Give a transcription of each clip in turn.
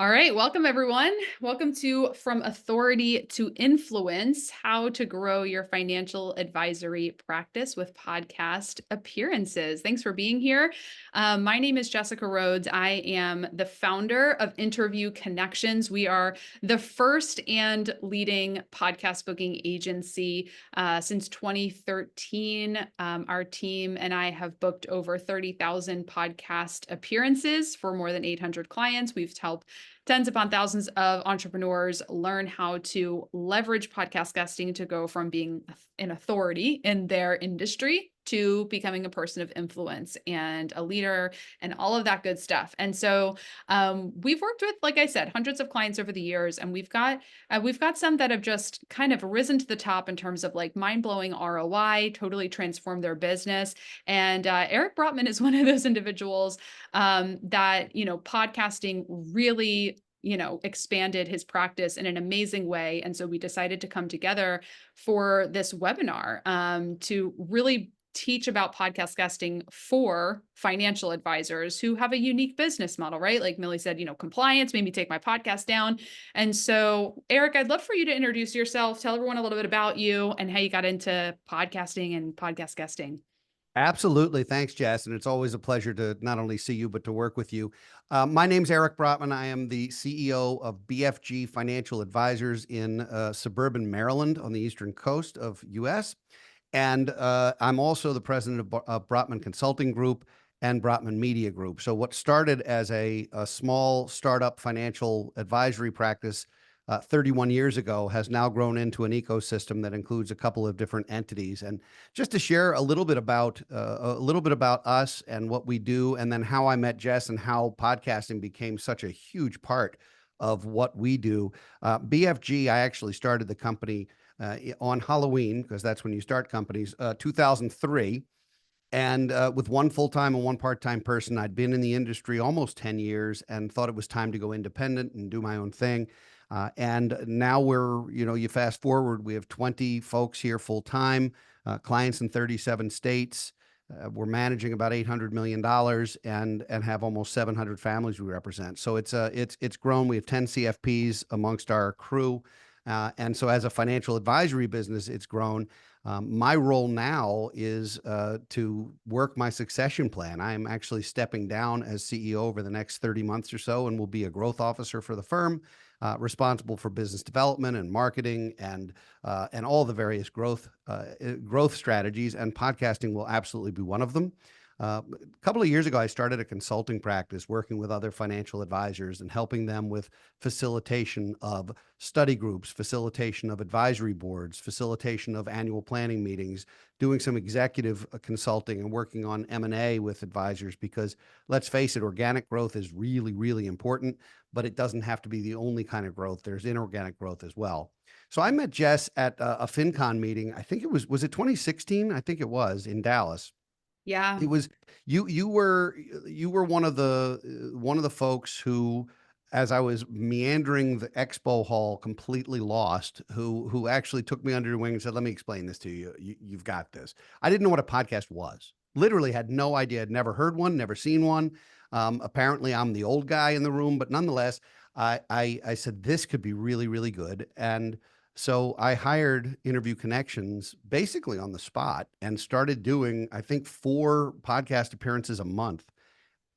All right, welcome everyone. Welcome to From Authority to Influence, how to grow your financial advisory practice with podcast appearances. Thanks for being here. My name is Jessica Rhodes. I am the founder of Interview Connections. We are the first and leading podcast booking agency since 2013. Our team and I have booked over 30,000 podcast appearances for more than 800 clients. We've helped tens upon thousands of entrepreneurs learn how to leverage podcast guesting to go from being an authority in their industry to becoming a person of influence and a leader and all of that good stuff. And so we've worked with, like I said, hundreds of clients over the years, and we've got some that have just kind of risen to the top in terms of like mind blowing ROI, totally transformed their business. And Eric Brotman is one of those individuals that podcasting really expanded his practice in an amazing way. And so we decided to come together for this webinar to really teach about podcast guesting for financial advisors who have a unique business model, right? Like Millie said, compliance made me take my podcast down. And so, Eric, I'd love for you to introduce yourself, tell everyone a little bit about you and how you got into podcasting and podcast guesting. Absolutely. Thanks, Jess. And it's always a pleasure to not only see you, but to work with you. My name's Eric Brotman. I am the CEO of BFG Financial Advisors in suburban Maryland on the Eastern Coast of US. And I'm also the president of Brotman Consulting Group and Brotman Media Group. So what started as a small startup financial advisory practice 31 years ago has now grown into an ecosystem that includes a couple of different entities. And just to share a little bit about us and what we do, and then how I met Jess and how podcasting became such a huge part of what we do. BFG, I actually started the company on Halloween, because that's when you start companies, 2003. And with one full-time and one part-time person. I'd been in the industry almost 10 years and thought it was time to go independent and do my own thing. And now you fast forward, we have 20 folks here full-time, clients in 37 states. We're managing about $800 million and have almost 700 families we represent. So it's grown. We have 10 CFPs amongst our crew. And so as a financial advisory business, it's grown. My role now is to work my succession plan. I am actually stepping down as CEO over the next 30 months or so, and will be a growth officer for the firm, responsible for business development and marketing and all the various growth strategies. And podcasting will absolutely be one of them. A couple of years ago, I started a consulting practice working with other financial advisors and helping them with facilitation of study groups, facilitation of advisory boards, facilitation of annual planning meetings, doing some executive consulting and working on M&A with advisors, because let's face it, organic growth is really, really important, but it doesn't have to be the only kind of growth. There's inorganic growth as well. So I met Jess at a FinCon meeting. I think was it 2016? I think it was, in Dallas. Yeah. It was you were one of the folks who, as I was meandering the expo hall, completely lost, who actually took me under your wing and said, "Let me explain this to you. You've got this." I didn't know what a podcast was. Literally had no idea. Had never heard one, never seen one. Apparently, I'm the old guy in the room, but nonetheless, I said this could be really, really good. And so I hired Interview Connections basically on the spot and started doing, I think, 4 podcast appearances a month.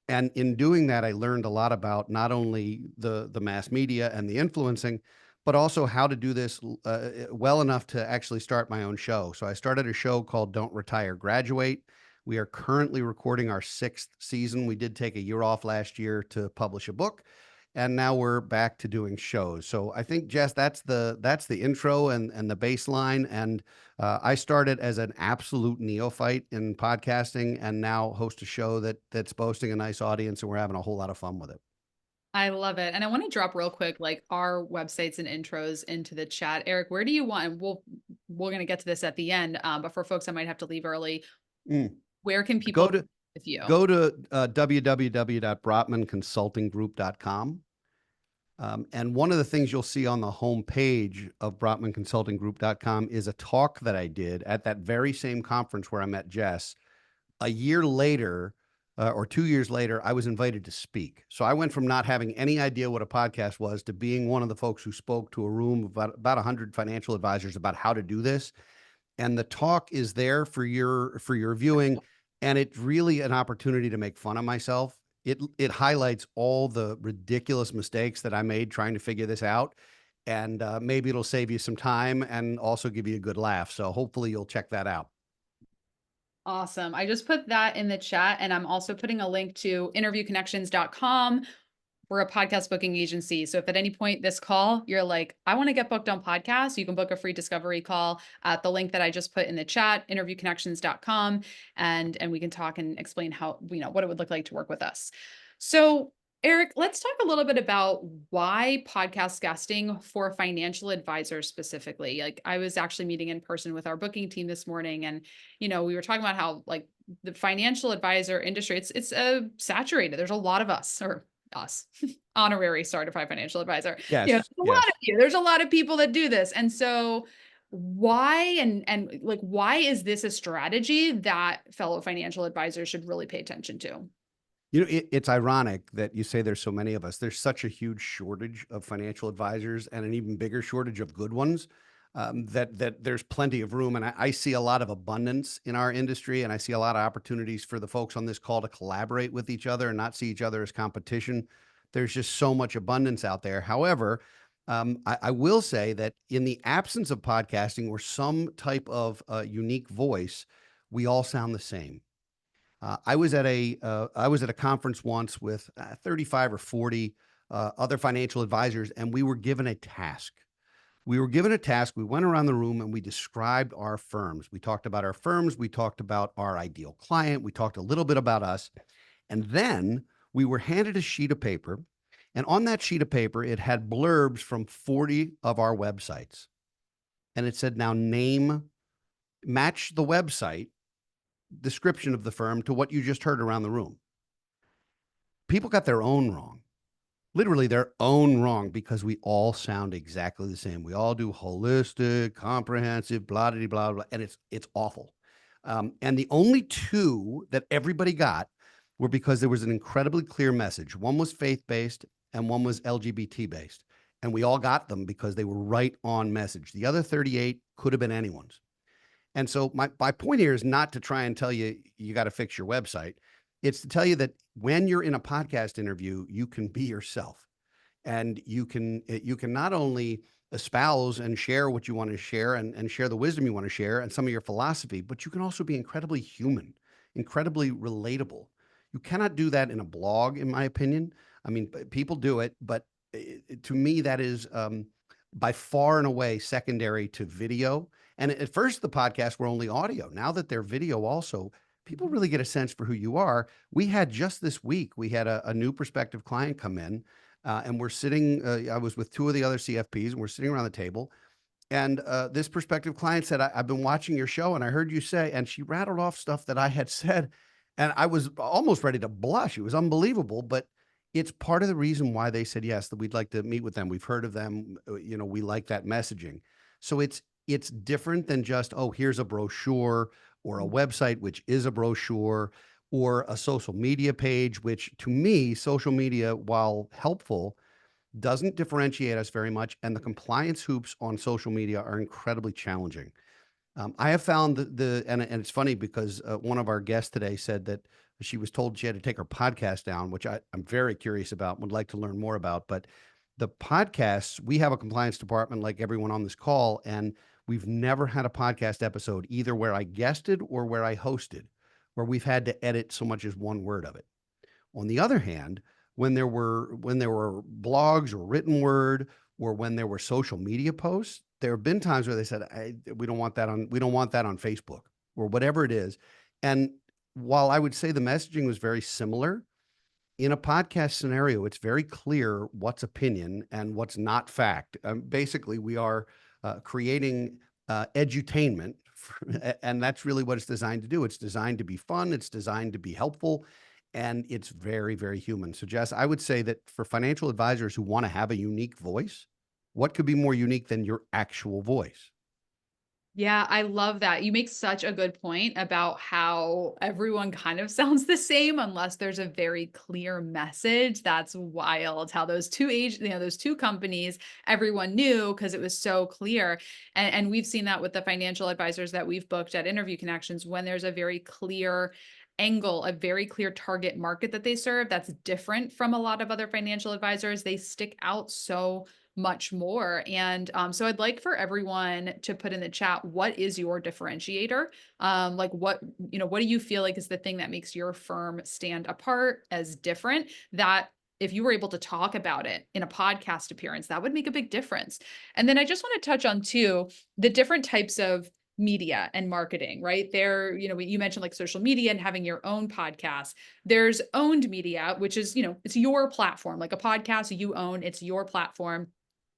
And in doing that, I learned a lot about not only the mass media and the influencing, but also how to do this well enough to actually start my own show. So I started a show called Don't Retire, Graduate. We are currently recording our 6th season. We did take a year off last year to publish a book, and now we're back to doing shows. So I think, Jess, that's the intro and the baseline. And I started as an absolute neophyte in podcasting, and now host a show that's boasting a nice audience, and we're having a whole lot of fun with it. I love it. And I want to drop real quick, like our websites and intros into the chat. Eric, where do you want, and we're going to get to this at the end. But for folks that might have to leave early, Mm. where can Go people to with you? go to www.brotmanconsultinggroup.com. And one of the things you'll see on the homepage of brotmanconsultinggroup.com is a talk that I did at that very same conference where I met Jess. A year later, or 2 years later, I was invited to speak. So I went from not having any idea what a podcast was to being one of the folks who spoke to a room of about 100 financial advisors about how to do this. And the talk is there for your viewing, and it's really an opportunity to make fun of myself. It highlights all the ridiculous mistakes that I made trying to figure this out, and maybe it'll save you some time and also give you a good laugh. So hopefully you'll check that out. Awesome. I just put that in the chat, and I'm also putting a link to interviewconnections.com. We're a podcast booking agency. So if at any point this call, you're like, I want to get booked on podcasts, you can book a free discovery call at the link that I just put in the chat, interviewconnections.com, and we can talk and explain how, what it would look like to work with us. So Eric, let's talk a little bit about why podcast guesting for financial advisors specifically. Like I was actually meeting in person with our booking team this morning, and we were talking about how like the financial advisor industry, it's saturated. There's a lot of us, or us, honorary certified financial advisor. Yes, There's a lot of yes. you. There's a lot of people that do this. And so why and like why is this a strategy that fellow financial advisors should really pay attention to? It's ironic that you say there's so many of us. There's such a huge shortage of financial advisors and an even bigger shortage of good ones, that there's plenty of room. And I see a lot of abundance in our industry, and I see a lot of opportunities for the folks on this call to collaborate with each other and not see each other as competition. There's just so much abundance out there. However, I will say that in the absence of podcasting or some type of unique voice, we all sound the same. I was at a conference once with 35 or 40 other financial advisors, and we were given a task. We were given a task. We went around the room and we described our firms. We talked about our firms. We talked about our ideal client. We talked a little bit about us. And then we were handed a sheet of paper. And on that sheet of paper, it had blurbs from 40 of our websites. And it said, now match the website description of the firm to what you just heard around the room. People got their own wrong, literally their own wrong, because we all sound exactly the same. We all do holistic, comprehensive, blah, blah, blah, blah, and it's awful. And the only two that everybody got were because there was an incredibly clear message. One was faith-based and one was LGBT-based. And we all got them because they were right on message. The other 38 could have been anyone's. And so my point here is not to try and tell you you got to fix your website. It's to tell you that when you're in a podcast interview, you can be yourself, and you can not only espouse and share what you want to share, and share the wisdom you want to share and some of your philosophy, but you can also be incredibly human, incredibly relatable. You cannot do that in a blog, in my opinion. I mean, people do it, but to me, that is by far and away secondary to video. And at first, the podcasts were only audio. Now that they're video also, people really get a sense for who you are. We had just this week, we had a new prospective client come in, and we're sitting, I was with two of the other CFPs, and we're sitting around the table. And this prospective client said, I've been watching your show and I heard you say, and she rattled off stuff that I had said. And I was almost ready to blush. It was unbelievable, but it's part of the reason why they said yes, that we'd like to meet with them. We've heard of them. We like that messaging. So it's different than just, oh, here's a brochure or a website, which is a brochure, or a social media page, which to me, social media, while helpful, doesn't differentiate us very much. And the compliance hoops on social media are incredibly challenging. I have found and it's funny because one of our guests today said that she was told she had to take her podcast down, which I'm very curious about, would like to learn more about. But the podcasts, we have a compliance department like everyone on this call, and we've never had a podcast episode either where I guested or where I hosted, where we've had to edit so much as one word of it. On the other hand, when there were blogs or written word, or when there were social media posts, there have been times where they said, we don't want that on Facebook or whatever it is. And while I would say the messaging was very similar, in a podcast scenario, it's very clear what's opinion and what's not fact. Basically, we are creating edutainment, and that's really what it's designed to do. It's designed to be fun. It's designed to be helpful, and it's very, very human. So, Jess, I would say that for financial advisors who want to have a unique voice, what could be more unique than your actual voice? Yeah, I love that. You make such a good point about how everyone kind of sounds the same unless there's a very clear message. That's wild how those two companies, everyone knew because it was so clear. And we've seen that with the financial advisors that we've booked at Interview Connections when there's a very clear angle, a very clear target market that they serve that's different from a lot of other financial advisors. They stick out so much more. And so I'd like for everyone to put in the chat, what is your differentiator? Like what do you feel like is the thing that makes your firm stand apart as different that if you were able to talk about it in a podcast appearance, that would make a big difference. And then I just want to touch on too the different types of media and marketing, right? There, you mentioned like social media and having your own podcast. There's owned media, which is, it's your platform, like a podcast you own, it's your platform.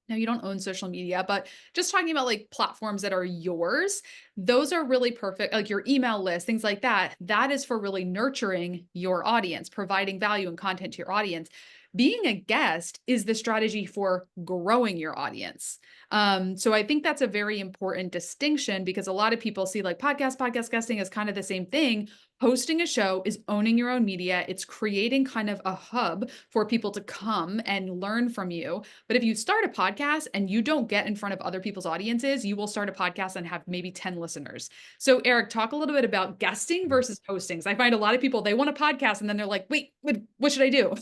No, you don't own social media, but just talking about like platforms that are yours, those are really perfect. Like your email list, things like that. That is for really nurturing your audience, providing value and content to your audience. Being a guest is the strategy for growing your audience. So I think that's a very important distinction because a lot of people see like podcast guesting as kind of the same thing. Hosting a show is owning your own media. It's creating kind of a hub for people to come and learn from you. But if you start a podcast and you don't get in front of other people's audiences, you will start a podcast and have maybe 10 listeners. So, Eric, talk a little bit about guesting versus hosting. 'Cause I find a lot of people, they want a podcast and then they're like, wait, what should I do?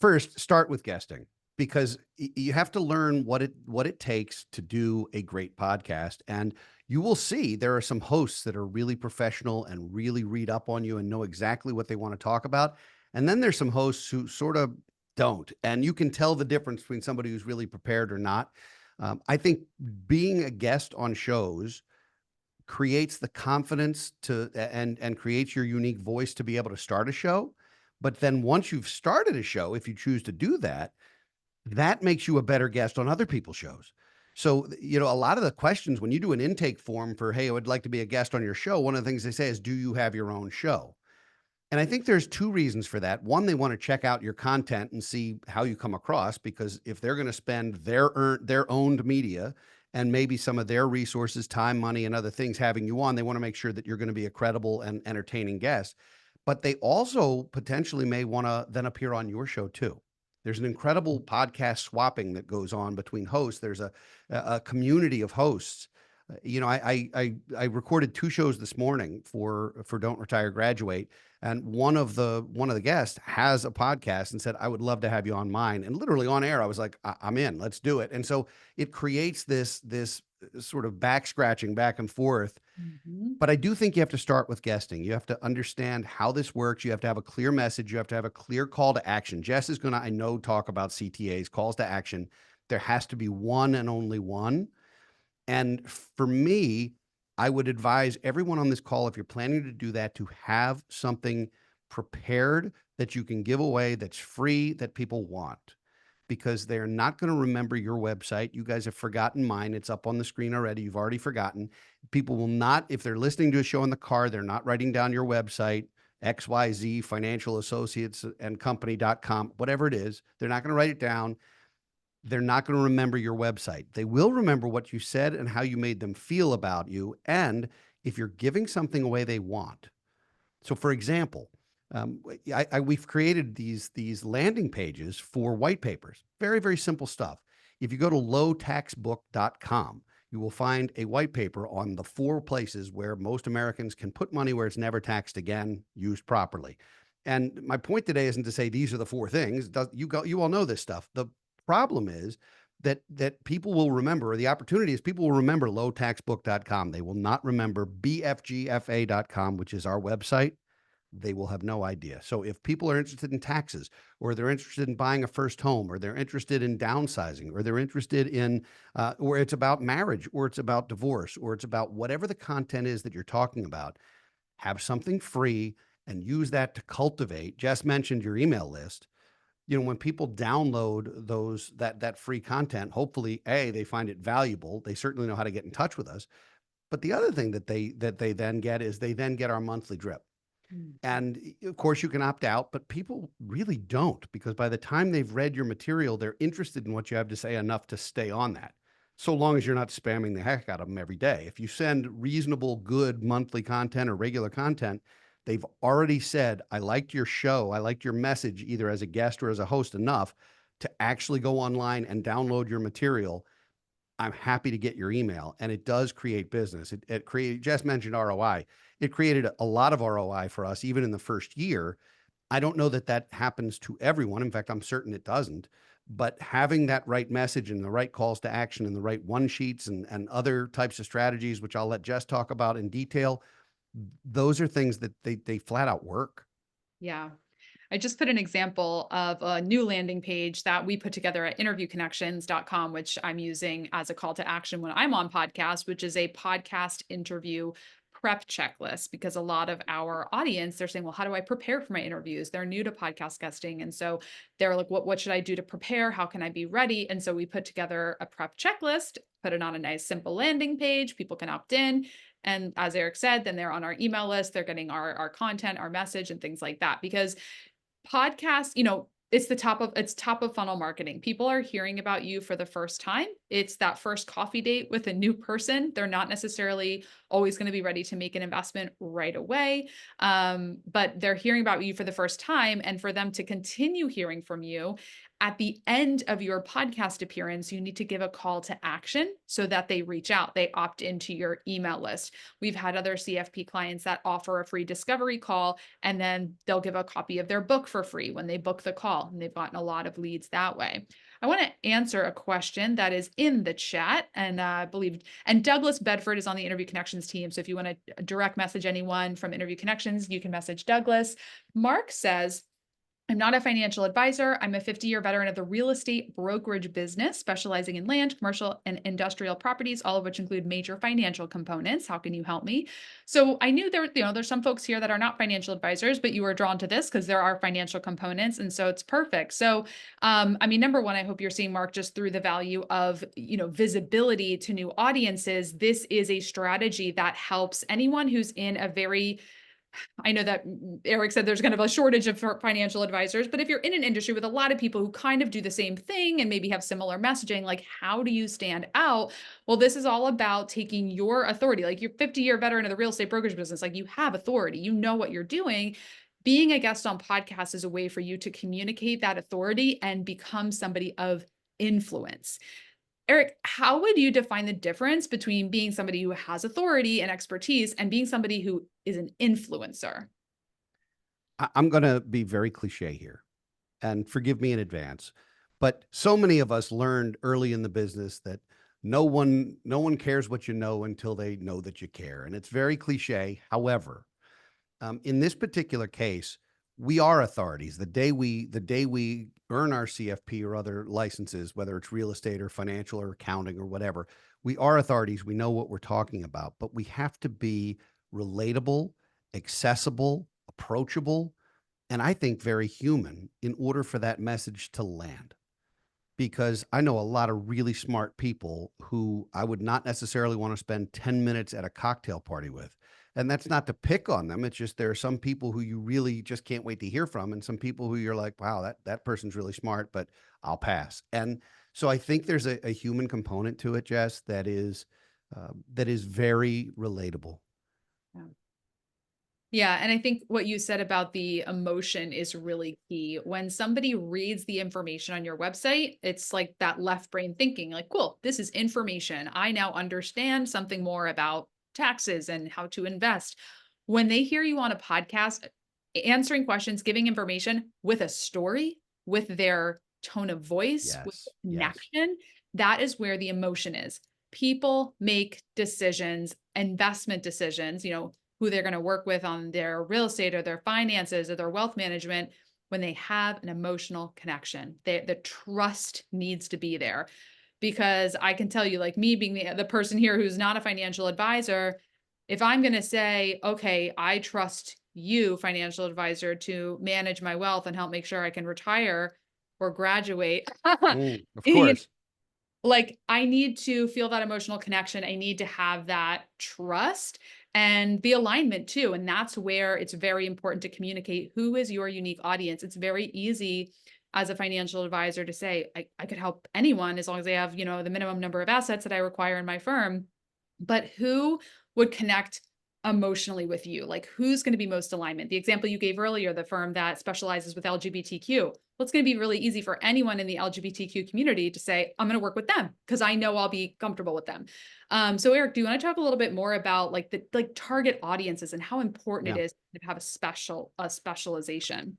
First, start with guesting because you have to learn what it takes to do a great podcast, and you will see there are some hosts that are really professional and really read up on you and know exactly what they want to talk about, and then there's some hosts who sort of don't, and you can tell the difference between somebody who's really prepared or not. I think being a guest on shows creates the confidence and creates your unique voice to be able to start a show. But then once you've started a show, if you choose to do that, that makes you a better guest on other people's shows. So, a lot of the questions when you do an intake form for, hey, I would like to be a guest on your show, one of the things they say is, do you have your own show? And I think there's two reasons for that. One, they want to check out your content and see how you come across, because if they're going to spend their owned media and maybe some of their resources, time, money, and other things having you on, they want to make sure that you're going to be a credible and entertaining guest. But they also potentially may want to then appear on your show too. There's an incredible podcast swapping that goes on between hosts. There's a community of hosts. I recorded two shows this morning for Don't Retire, Graduate, and one of the guests has a podcast and said, I would love to have you on mine. And literally on air, I was like, I'm in, let's do it. And so it creates this sort of back scratching back and forth. Mhm. But I do think you have to start with guesting. You have to understand how this works. You have to have a clear message. You have to have a clear call to action. Jess is going to, I know, talk about CTAs, calls to action. There has to be one and only one. And for me, I would advise everyone on this call, if you're planning to do that, to have something prepared that you can give away that's free that people want, because they're not going to remember your website. You guys have forgotten mine. It's up on the screen already. You've already forgotten. People will not, if they're listening to a show in the car, they're not writing down your website, XYZ Financial Associates and Company.com, whatever it is. They're not going to write it down. They're not going to remember your website. They will remember what you said and how you made them feel about you. And if you're giving something away they want. So, for example, we've created these landing pages for white papers. Very, very simple stuff. If you go to lowtaxbook.com, you will find a white paper on the 4 places where most Americans can put money where it's never taxed again, used properly. And my point today isn't to say these are the 4 things. You all know this stuff. The problem is that people will remember, or the opportunity is people will remember lowtaxbook.com. They will not remember bfgfa.com, which is our website. They will have no idea. So if people are interested in taxes, or they're interested in buying a first home, or they're interested in downsizing, or they're interested in, or it's about marriage, or it's about divorce, or it's about whatever the content is that you're talking about, have something free and use that to cultivate. Jess mentioned your email list. When people download that free content, hopefully, they find it valuable. They certainly know how to get in touch with us. But the other thing that they then get is they then get our monthly drip. Mhm. And of course, you can opt out, but people really don't, because by the time they've read your material, they're interested in what you have to say enough to stay on that. So long as you're not spamming the heck out of them every day. If you send reasonable, good monthly content or regular content, they've already said, I liked your show. I liked your message, either as a guest or as a host, enough to actually go online and download your material. I'm happy to get your email. And it does create business. It created, Jess mentioned ROI. It created a lot of ROI for us, even in the first year. I don't know that that happens to everyone. In fact, I'm certain it doesn't. But having that right message and the right calls to action and the right one sheets and other types of strategies, which I'll let Jess talk about in detail, those are things that they flat out work. Yeah. I just put an example of a new landing page that we put together at interviewconnections.com, which I'm using as a call to action when I'm on podcast, which is a podcast interview prep checklist. Because a lot of our audience, they're saying, well, how do I prepare for my interviews? They're new to podcast guesting. And so they're like, what should I do to prepare? How can I be ready? And so we put together a prep checklist, put it on a nice, simple landing page. People can opt in. And as Eric said, then they're on our email list. They're getting our content, our message, and things like that. Because podcast, it's top of funnel marketing. People are hearing about you for the first time. It's that first coffee date with a new person. They're not necessarily always going to be ready to make an investment right away. But they're hearing about you for the first time. And for them to continue hearing from you at the end of your podcast appearance, you need to give a call to action so that they reach out, they opt into your email list. We've had other CFP clients that offer a free discovery call, and then they'll give a copy of their book for free when they book the call. And they've gotten a lot of leads that way. I want to answer a question that is in the chat, and I believe, and Douglas Bedford is on the Interview Connections team. So if you want to direct message anyone from Interview Connections, you can message Douglas. Mark says, I'm not a financial advisor. I'm a 50-year veteran of the real estate brokerage business, specializing in land, commercial, and industrial properties, all of which include major financial components. How can you help me? So I knew there's some folks here that are not financial advisors, but you were drawn to this because there are financial components, and so it's perfect. So, I mean, number one, I hope you're seeing, Mark, just through the value of visibility to new audiences. This is a strategy that helps anyone who's in a very, I know that Eric said there's kind of a shortage of financial advisors, but if you're in an industry with a lot of people who kind of do the same thing and maybe have similar messaging, like how do you stand out? Well, this is all about taking your authority. Like you're 50-year veteran of the real estate brokerage business, like you have authority, you know what you're doing. Being a guest on podcasts is a way for you to communicate that authority and become somebody of influence. Eric, how would you define the difference between being somebody who has authority and expertise and being somebody who is an influencer? I'm going to be very cliche here, and forgive me in advance. But so many of us learned early in the business that no one cares what you know until they know that you care. And it's very cliche. However, in this particular case, we are authorities. The day we earn our CFP or other licenses, whether it's real estate or financial or accounting or whatever, we are authorities. We know what we're talking about, but we have to be relatable, accessible, approachable, and I think very human in order for that message to land. Because I know a lot of really smart people who I would not necessarily want to spend 10 minutes at a cocktail party with. And that's not to pick on them. It's just there are some people who you really just can't wait to hear from, and some people who you're like, wow, that person's really smart, but I'll pass. And so I think there's a human component to it, Jess, that is very relatable. Yeah. Yeah, and I think what you said about the emotion is really key. When somebody reads the information on your website, it's like that left brain thinking, like, cool, this is information. I now understand something more about taxes and how to invest. When they hear you on a podcast, answering questions, giving information with a story, with their tone of voice, with Yes, yes. connection, that is where the emotion is. People make decisions, investment decisions, who they're going to work with on their real estate or their finances or their wealth management when they have an emotional connection. The trust needs to be there, because I can tell you, like me being the person here who's not a financial advisor, if I'm going to say, okay, I trust you, financial advisor, to manage my wealth and help make sure I can retire or graduate, Of you course. like, I need to feel that emotional connection. I need to have that trust and the alignment too. And that's where it's very important to communicate who is your unique audience. It's very easy as a financial advisor to say, I could help anyone as long as they have, the minimum number of assets that I require in my firm. But who would connect emotionally with you? Like, who's going to be most alignment? The example you gave earlier, the firm that specializes with LGBTQ. Well, it's going to be really easy for anyone in the LGBTQ community to say, I'm going to work with them because I know I'll be comfortable with them. So Eric, do you want to talk a little bit more about like the target audiences and how important it Yeah. is to have a specialization?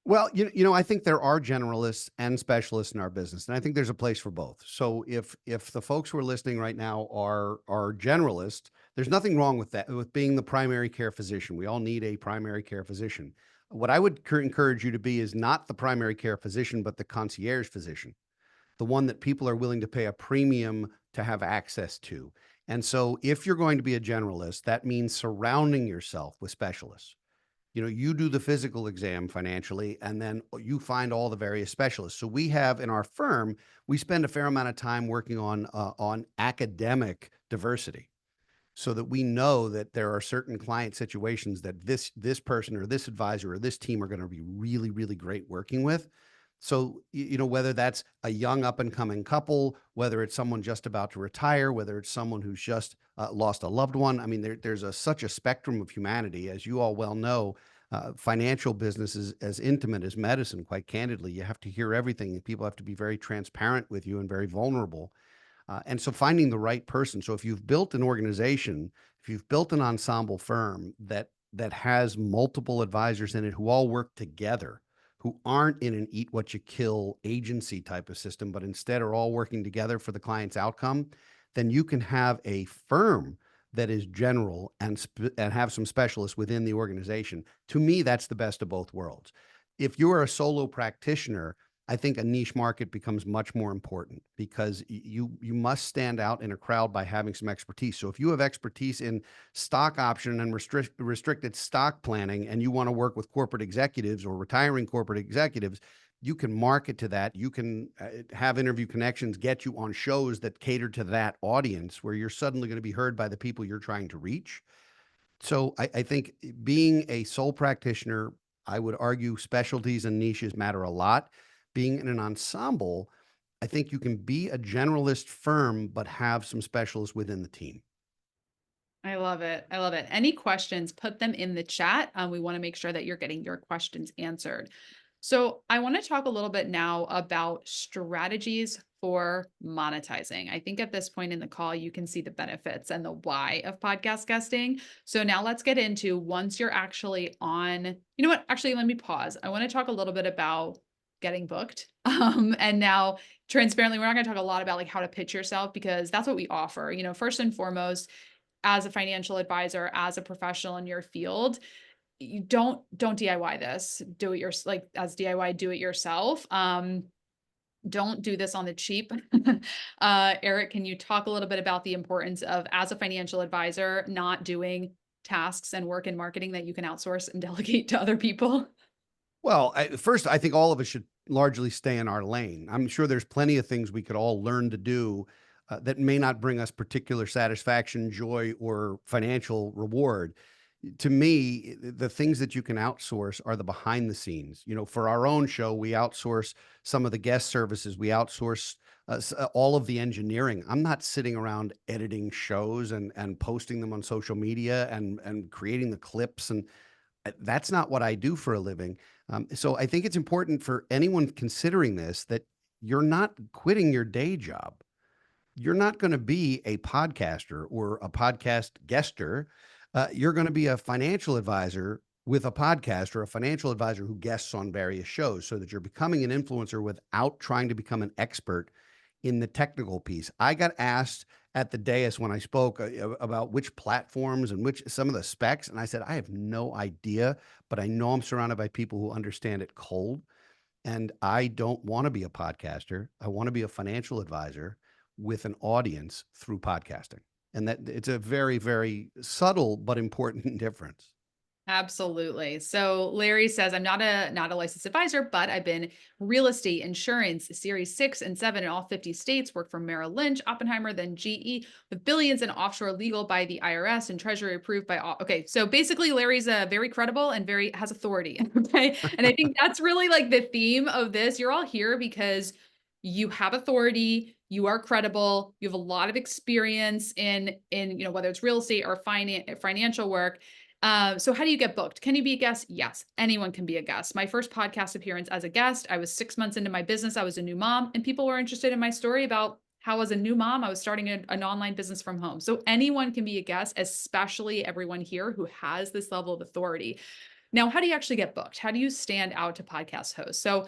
Well, I think there are generalists and specialists in our business, and I think there's a place for both. So if the folks who are listening right now are generalists, there's nothing wrong with that, with being the primary care physician. We all need a primary care physician. What I would encourage you to be is not the primary care physician, but the concierge physician, the one that people are willing to pay a premium to have access to. And so if you're going to be a generalist, that means surrounding yourself with specialists. You do the physical exam financially, and then you find all the various specialists. So we have in our firm, we spend a fair amount of time working on academic diversity, so that we know that there are certain client situations that this person or this advisor or this team are going to be really, really great working with. So, whether that's a young up and coming couple, whether it's someone just about to retire, whether it's someone who's just lost a loved one. I mean, there's such a spectrum of humanity, as you all well know. Financial business is as intimate as medicine, quite candidly. You have to hear everything, and people have to be very transparent with you and very vulnerable. And so finding the right person. So if you've built an organization, if you've built an ensemble firm that has multiple advisors in it who all work together, who aren't in an eat what you kill agency type of system, but instead are all working together for the client's outcome, then you can have a firm that is general and have some specialists within the organization. To me, that's the best of both worlds. If you're a solo practitioner, I think a niche market becomes much more important because you must stand out in a crowd by having some expertise. So if you have expertise in stock option and restricted stock planning, and you want to work with corporate executives or retiring corporate executives, you can market to that. You can have interview connections, get you on shows that cater to that audience, where you're suddenly going to be heard by the people you're trying to reach. So I think being a sole practitioner, I would argue specialties and niches matter a lot. Being in an ensemble, I think you can be a generalist firm, but have some specialists within the team. I love it. I love it. Any questions, put them in the chat. We want to make sure that you're getting your questions answered. So, I want to talk a little bit now about strategies for monetizing. I think at this point in the call, you can see the benefits and the why of podcast guesting. So, now let's get into once you're actually on, you know what? Actually, let me pause. I want to talk a little bit about getting booked. And now transparently, we're not going to talk a lot about like how to pitch yourself because that's what we offer. First and foremost, as a financial advisor, as a professional in your field, you don't DIY this. Do it your like as DIY, do it yourself. Don't do this on the cheap. Eric, can you talk a little bit about the importance of as a financial advisor not doing tasks and work in marketing that you can outsource and delegate to other people? Well, first, I think all of us should largely stay in our lane. I'm sure there's plenty of things we could all learn to do that may not bring us particular satisfaction, joy, or financial reward. To me, the things that you can outsource are the behind the scenes. For our own show, we outsource some of the guest services. We outsource all of the engineering. I'm not sitting around editing shows and posting them on social media and creating the clips, and that's not what I do for a living. So I think it's important for anyone considering this that you're not quitting your day job. You're not going to be a podcaster or a podcast guester. You're going to be a financial advisor with a podcast, or a financial advisor who guests on various shows, so that you're becoming an influencer without trying to become an expert in the technical piece. I got asked at the dais when I spoke about which platforms and which some of the specs, and I said, I have no idea, but I know I'm surrounded by people who understand it cold. And I don't want to be a podcaster. I want to be a financial advisor with an audience through podcasting. And that it's a very, very subtle but important difference. Absolutely. So Larry says, I'm not a licensed advisor, but I've been real estate, insurance, series 6 and 7 in all 50 states, worked for Merrill Lynch, Oppenheimer, then GE with billions in offshore legal by the IRS and treasury approved by all. Okay. So basically Larry's very credible and very has authority. Okay. And I think that's really like the theme of this. You're all here because you have authority, you are credible, you have a lot of experience in whether it's real estate or financial work. So how do you get booked? Can you be a guest? Yes, anyone can be a guest. My first podcast appearance as a guest, I was 6 months into my business. I was a new mom, and people were interested in my story about how, as a new mom, I was starting an online business from home. So anyone can be a guest, especially everyone here who has this level of authority. Now, how do you actually get booked? How do you stand out to podcast hosts? So,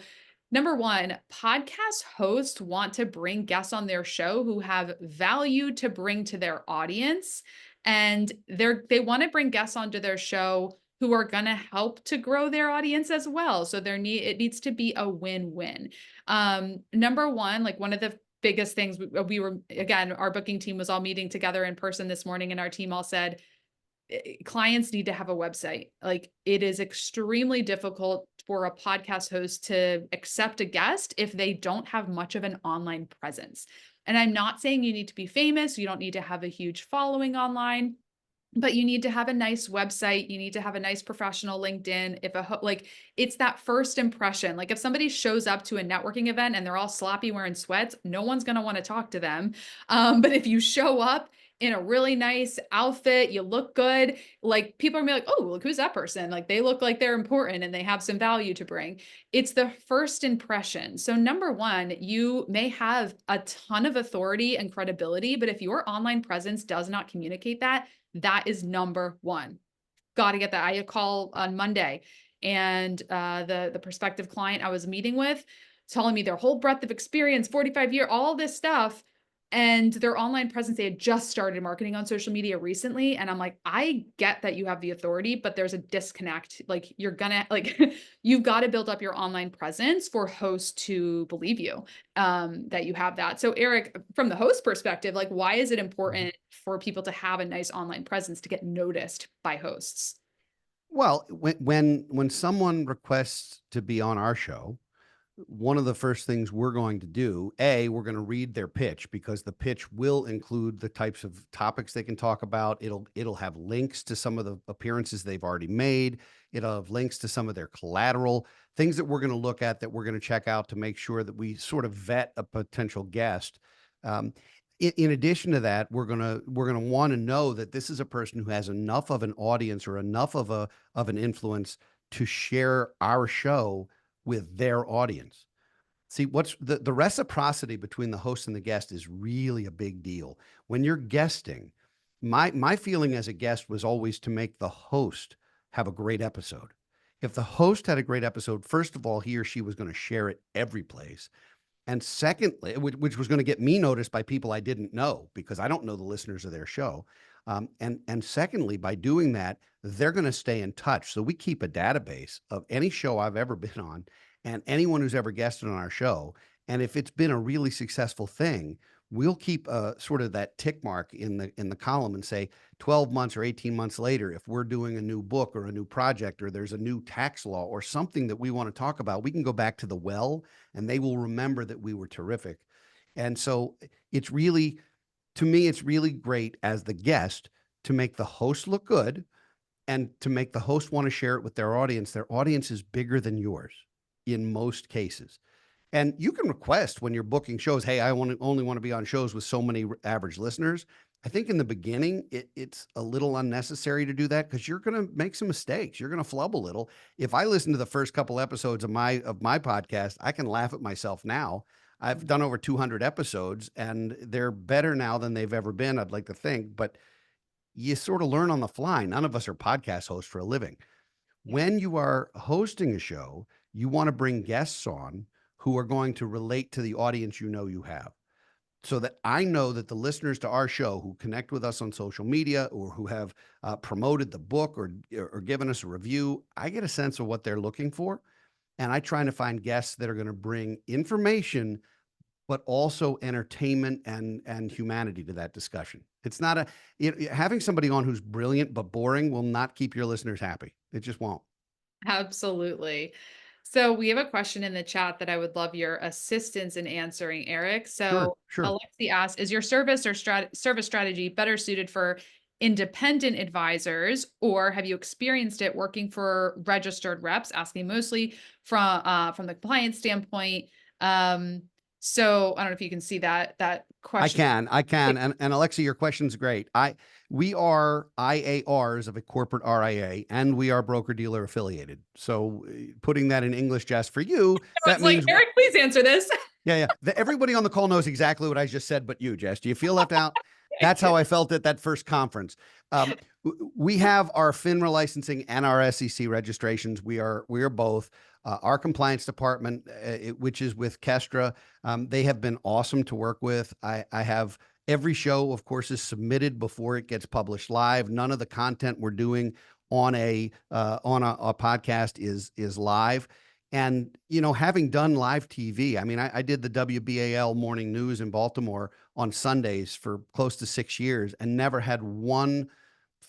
number one, podcast hosts want to bring guests on their show who have value to bring to their audience. And they want to bring guests onto their show who are going to help to grow their audience as well. So it needs to be a win-win. Number one, like one of the biggest things we were again, our booking team was all meeting together in person this morning, and our team all said, clients need to have a website. Like it is extremely difficult for a podcast host to accept a guest if they don't have much of an online presence. And I'm not saying you need to be famous, you don't need to have a huge following online, but you need to have a nice website, you need to have a nice professional LinkedIn. If like it's that first impression. Like if somebody shows up to a networking event and they're all sloppy wearing sweats, no one's going to want to talk to them. But if you show up in a really nice outfit, you look good, like people are gonna be like, "Oh, look who's that person?" Like they look like they're important and they have some value to bring. It's the first impression. So number 1, you may have a ton of authority and credibility, but if your online presence does not communicate that, that is number 1. Gotta get that. I had a call on Monday, and, the prospective client I was meeting with telling me their whole breadth of experience, 45-year, all this stuff, and their online presence, they had just started marketing on social media recently, and I'm like, "I get that you have the authority, but there's a disconnect." Like, you're gonna like, you've gotta build up your online presence for hosts to believe you, that you have that. So, Eric, from the host perspective, like, why is it Mhm. important for people to have a nice online presence to get noticed by hosts? Well, when someone requests to be on our show, one of the first things we're going to do, we're going to read their pitch because the pitch will include the types of topics they can talk about. It'll have links to some of the appearances they've already made. It'll have links to some of their collateral, things that we're going to look at that we're going to check out to make sure that we sort of vet a potential guest. Um, in addition to that, we're gonna want to know that this is a person who has enough of an audience or enough of an influence to share our show with their audience. See, what's the reciprocity between the host and the guest is really a big deal. When you're guesting, my feeling as a guest was always to make the host have a great episode. If the host had a great episode, first of all, he or she was going to share it every place. And secondly, which was going to get me noticed by people I didn't know because I don't know the listeners of their show. And secondly, by doing that, they're going to stay in touch. So we keep a database of any show I've ever been on and anyone who's ever guested on our show. And if it's been a really successful thing, we'll keep sort of that tick mark in the column and say 12 months or 18 months later, if we're doing a new book or a new project or there's a new tax law or something that we want to talk about, we can go back to the well and they will remember that we were terrific. And so it's really, to me, it's really great as the guest to make the host look good and to make the host want to share it with their audience. Their audience is bigger than yours in most cases. And you can request when you're booking shows, hey, only want to be on shows with so many average listeners. I think in the beginning, it's a little unnecessary to do that because you're going to make some mistakes. You're going to flub a little. If I listen to the first couple episodes of my podcast, I can laugh at myself now. I've done over 200 episodes, and they're better now than they've ever been. I'd like to think, but you sort of learn on the fly. None of us are podcast hosts for a living. Yeah. When you are hosting a show, you want to bring guests on who are going to relate to the audience you know you have. So that I know that the listeners to our show who connect with us on social media or who have promoted the book or given us a review, I get a sense of what they're looking for. And I try to find guests that are going to bring information, but also entertainment and humanity to that discussion. It's not having somebody on who's brilliant but boring will not keep your listeners happy. It just won't. Absolutely. So we have a question in the chat that I would love your assistance in answering, Eric. Sure, So sure. Alexi asks, is your service strategy better suited for independent advisors, or have you experienced it working for registered reps? Asking mostly from the compliance standpoint. Um, so I don't know if you can see that question. I can. And Alexa, your question's great. We are IARs of a corporate RIA, and we are broker dealer affiliated. So putting that in English just for you, I that was like, means Eric, please answer this. yeah. Everybody on the call knows exactly what I just said, but you, Jess. Do you feel left out? That's how I felt at that first conference. We have our FINRA licensing and our SEC registrations. We are both. Our compliance department, which is with Kestra, they have been awesome to work with. I have every show, of course, is submitted before it gets published live. None of the content we're doing on a podcast is live. And, having done live TV, I mean, I did the WBAL morning news in Baltimore on Sundays for close to 6 years and never had one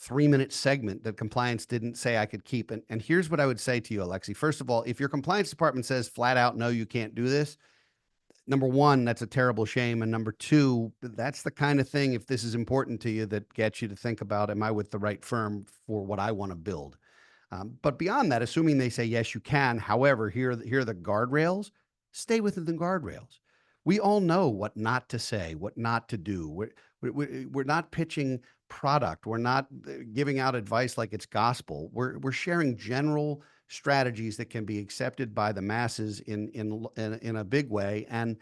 3-minute segment that compliance didn't say I could keep. And here's what I would say to you, Alexi. First of all, if your compliance department says flat out, no, you can't do this, number one, that's a terrible shame. And number two, that's the kind of thing, if this is important to you, that gets you to think about, am I with the right firm for what I want to build? But beyond that, assuming they say, yes, you can, however, here are the guardrails, stay within the guardrails. We all know what not to say, what not to do. We're not pitching product. We're not giving out advice like it's gospel. We're sharing general strategies that can be accepted by the masses in a big way. And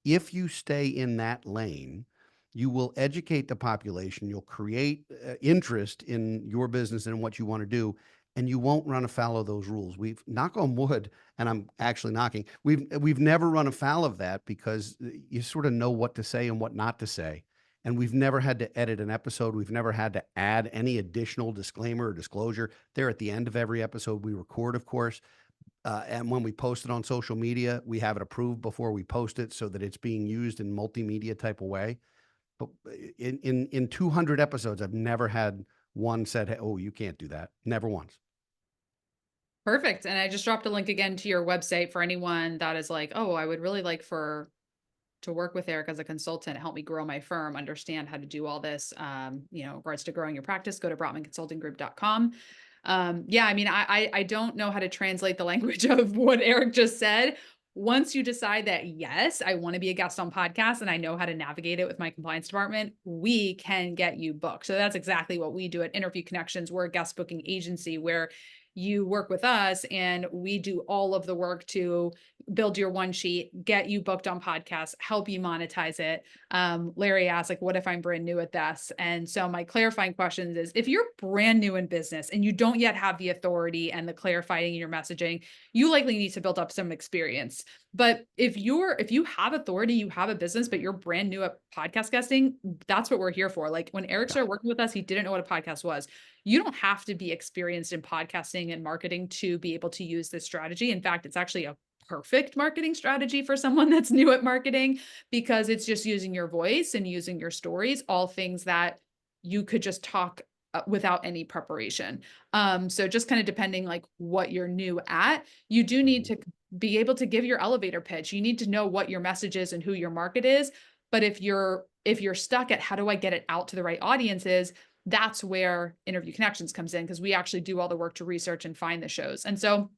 if you stay in that lane, you will educate the population. You'll create interest in your business and what you want to do, and you won't run afoul of those rules. We've, knock on wood, and I'm actually knocking, we've never run afoul of that because you sort of know what to say and what not to say. And we've never had to edit an episode. We've never had to add any additional disclaimer or disclosure. They're at the end of every episode we record, of course. And when we post it on social media, we have it approved before we post it so that it's being used in multimedia type of way. But in 200 episodes, I've never had one said, hey, oh, you can't do that. Never once. Perfect. And I just dropped a link again to your website for anyone that is like, oh, I would really like to work with Eric as a consultant, help me grow my firm, understand how to do all this, in regards to growing your practice. Go to brotmanconsultinggroup.com. Yeah, I mean, I don't know how to translate the language of what Eric just said. Once you decide that, yes, I want to be a guest on podcasts and I know how to navigate it with my compliance department, we can get you booked. So that's exactly what we do at Interview Connections. We're a guest booking agency where you work with us and we do all of the work to build your one sheet, get you booked on podcasts, help you monetize it. Larry asked, like, what if I'm brand new at this? And so my clarifying questions is, if you're brand new in business and you don't yet have the authority and the clarifying in your messaging, you likely need to build up some experience. But if you have authority, you have a business, but you're brand new at podcast guesting, that's what we're here for. Like when Eric started working with us, he didn't know what a podcast was. You don't have to be experienced in podcasting and marketing to be able to use this strategy. In fact, it's actually a perfect marketing strategy for someone that's new at marketing because it's just using your voice and using your stories, all things that you could just talk without any preparation. So just kind of depending like what you're new at, you do need to be able to give your elevator pitch. You need to know what your message is and who your market is. But if you're stuck at how do I get it out to the right audiences, that's where Interview Connections comes in, because we actually do all the work to research and find the shows. And so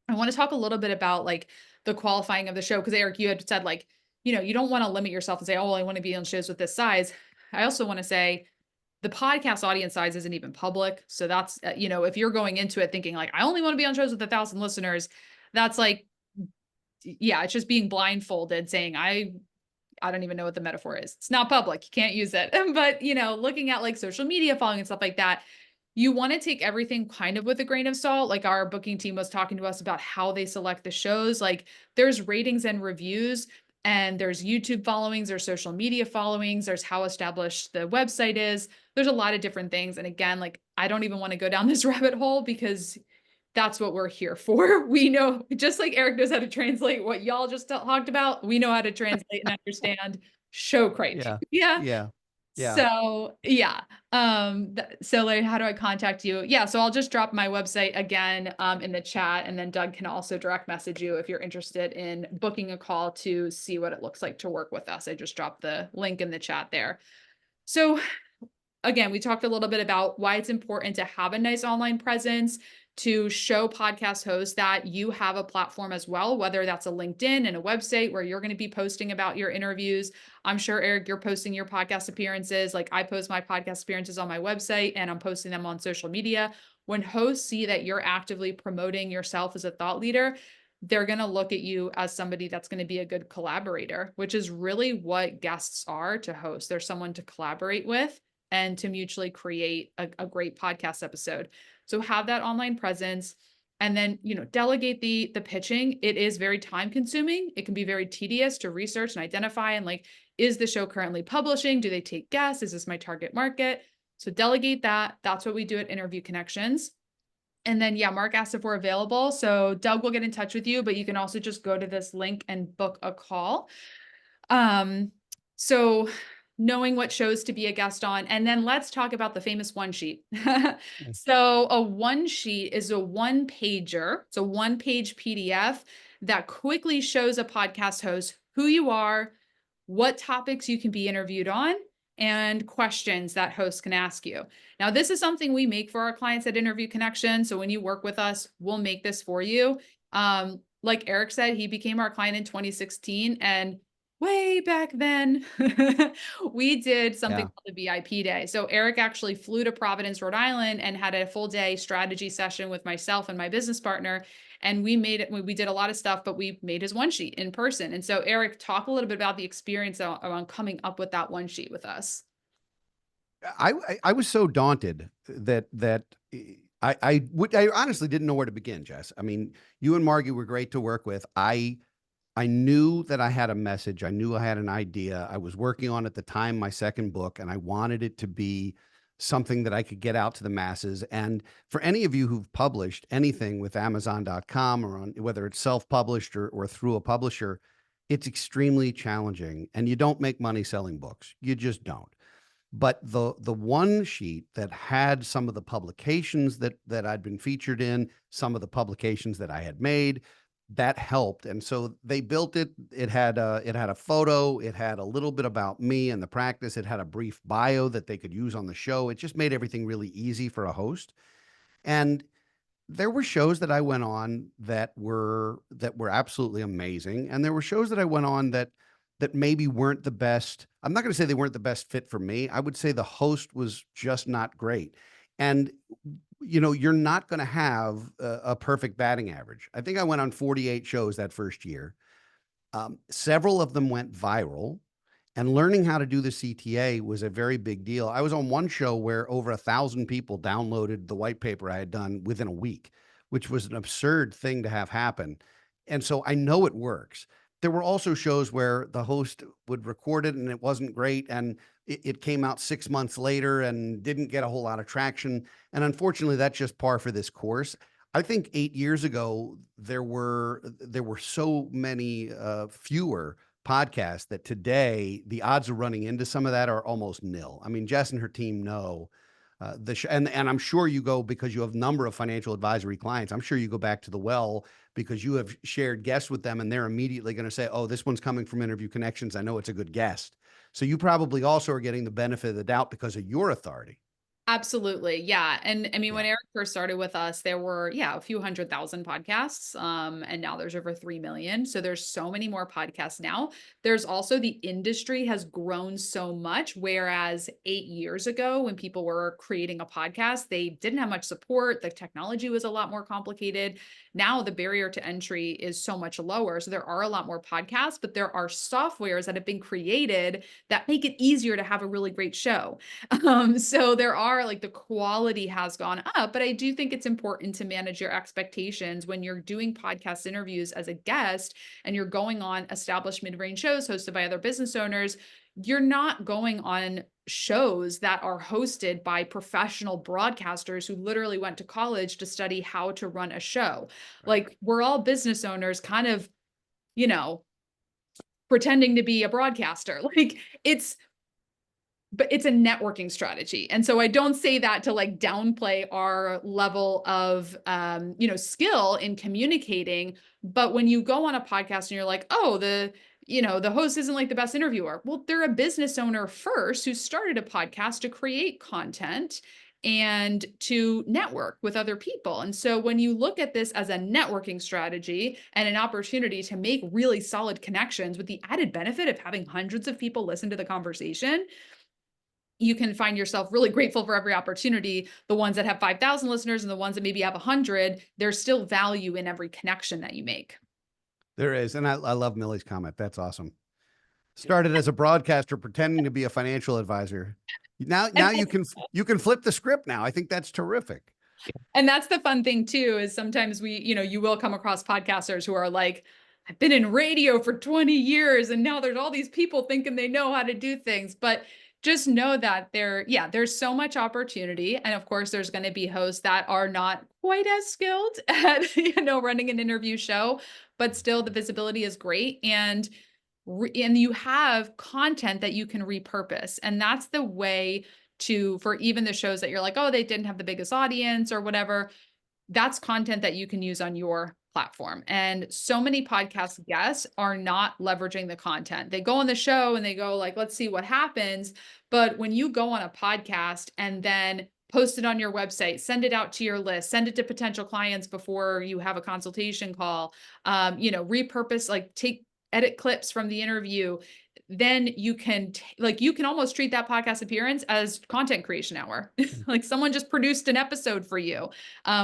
I want to talk a little bit about like the qualifying of the show, because Eric, you had said like, you don't want to limit yourself and say, oh, well, I want to be on shows with this size. I also want to say the podcast audience size isn't even public. So that's, if you're going into it thinking like, I only want to be on shows with 1,000 listeners, that's like, yeah, it's just being blindfolded saying, I don't even know what the metaphor is. It's not public. You can't use it. But, looking at like social media following and stuff like that, you want to take everything kind of with a grain of salt. Like our booking team was talking to us about how they select the shows. Like there's ratings and reviews, and there's YouTube followings, there's social media followings, there's how established the website is. There's a lot of different things. And again, like I don't even want to go down this rabbit hole because that's what we're here for. We know, just like Eric knows how to translate what y'all just talked about, we know how to translate and understand show criteria. Yeah. Yeah. Yeah. So, yeah. So like, how do I contact you? Yeah, so I'll just drop my website again, in the chat, and then Doug can also direct message you if you're interested in booking a call to see what it looks like to work with us. I just dropped the link in the chat there. So, again, we talked a little bit about why it's important to have a nice online presence, to show podcast hosts that you have a platform as well, whether that's a LinkedIn and a website where you're going to be posting about your interviews. I'm sure, Eric, you're posting your podcast appearances. Like I post my podcast appearances on my website and I'm posting them on social media. When hosts see that you're actively promoting yourself as a thought leader, they're going to look at you as somebody that's going to be a good collaborator, which is really what guests are to hosts. They're someone to collaborate with and to mutually create a great podcast episode. So have that online presence and then, delegate the pitching. It is very time consuming. It can be very tedious to research and identify and like, is the show currently publishing? Do they take guests? Is this my target market? So delegate that. That's what we do at Interview Connections. And then, yeah, Mark asked if we're available. So Doug will get in touch with you, but you can also just go to this link and book a call. Um, so knowing what shows to be a guest on, and then let's talk about the famous one sheet. Mm. So a one sheet is a one pager. It's a one page PDF that quickly shows a podcast host who you are, what topics you can be interviewed on, and questions that hosts can ask you. Now, this is something we make for our clients at Interview Connection. So when you work with us, we'll make this for you. Like Eric said, he became our client in 2016, and way back then, we did something Yeah. called the VIP day. So Eric actually flew to Providence, Rhode Island, and had a full day strategy session with myself and my business partner. And we made it, we did a lot of stuff, but we made his one sheet in person. And so, Eric, talk a little bit about the experience around coming up with that one sheet with us. I was so daunted I honestly didn't know where to begin, Jess. I mean, you and Margie were great to work with. I knew that I had a message. I knew I had an idea. I was working on at the time my second book, and I wanted it to be something that I could get out to the masses. And for any of you who've published anything with Amazon.com or on whether it's self-published or through a publisher, it's extremely challenging. And you don't make money selling books. You just don't. But the one sheet that had some of the publications that I'd been featured in, some of the publications that I had made, that helped. And so they built it. It had a photo, it had a little bit about me and the practice, it had a brief bio that they could use on the show. It just made everything really easy for a host. And there were shows that I went on that were absolutely amazing, and there were shows that I went on that maybe weren't the best. I'm not going to say they weren't the best fit for me. I would say the host was just not great. And you're not going to have a perfect batting average. I think I went on 48 shows that first year. Several of them went viral, and learning how to do the CTA was a very big deal. I was on one show where over 1,000 people downloaded the white paper I had done within a week, which was an absurd thing to have happen. And so I know it works. There were also shows where the host would record it and it wasn't great, and it came out 6 months later and didn't get a whole lot of traction. And unfortunately, that's just par for this course. I think 8 years ago there were so many fewer podcasts that today the odds of running into some of that are almost nil. I mean, Jess and her team know and I'm sure you go because you have a number of financial advisory clients. I'm sure you go back to the well because you have shared guests with them, and they're immediately going to say, "Oh, this one's coming from Interview Connections. I know it's a good guest." So you probably also are getting the benefit of the doubt because of your authority. Absolutely. Yeah. And I mean, when Yeah. Eric first started with us, there were, yeah, a few 100,000 podcasts. And now there's over 3 million. So there's so many more podcasts now. There's also the industry has grown so much. Whereas 8 years ago, when people were creating a podcast, they didn't have much support. The technology was a lot more complicated. Now the barrier to entry is so much lower. So there are a lot more podcasts, but there are softwares that have been created that make it easier to have a really great show. So there are like the quality has gone up, but I do think it's important to manage your expectations when you're doing podcast interviews as a guest and you're going on established mid-range shows hosted by other business owners. You're not going on shows that are hosted by professional broadcasters who literally went to college to study how to run a show. Right. Like we're all business owners kind of, you know, pretending to be a broadcaster. Like it's but it's a networking strategy. And so I don't say that to like downplay our level of skill in communicating. But when you go on a podcast and you're like, oh, the host isn't like the best interviewer. Well, they're a business owner first who started a podcast to create content and to network with other people. And so when you look at this as a networking strategy and an opportunity to make really solid connections with the added benefit of having hundreds of people listen to the conversation, you can find yourself really grateful for every opportunity. The ones that have 5,000 listeners and the ones that maybe have 100, there's still value in every connection that you make. There is. And I love Millie's comment. That's awesome. Started as a broadcaster pretending to be a financial advisor. Now And you can flip the script now. I think that's terrific. And that's the fun thing too, is sometimes you will come across podcasters who are like, I've been in radio for 20 years and now there's all these people thinking they know how to do things. But just know that there's so much opportunity. And of course, there's going to be hosts that are not quite as skilled at, running an interview show, but still the visibility is great. And you have content that you can repurpose. And that's the way for even the shows that you're like, oh, they didn't have the biggest audience or whatever. That's content that you can use on your platform. And so many podcast guests are not leveraging the content. They go on the show and they go like, let's see what happens. But when you go on a podcast and then post it on your website, send it out to your list, send it to potential clients before you have a consultation call, repurpose, like edit clips from the interview, then you can almost treat that podcast appearance as content creation hour. Like someone just produced an episode for you,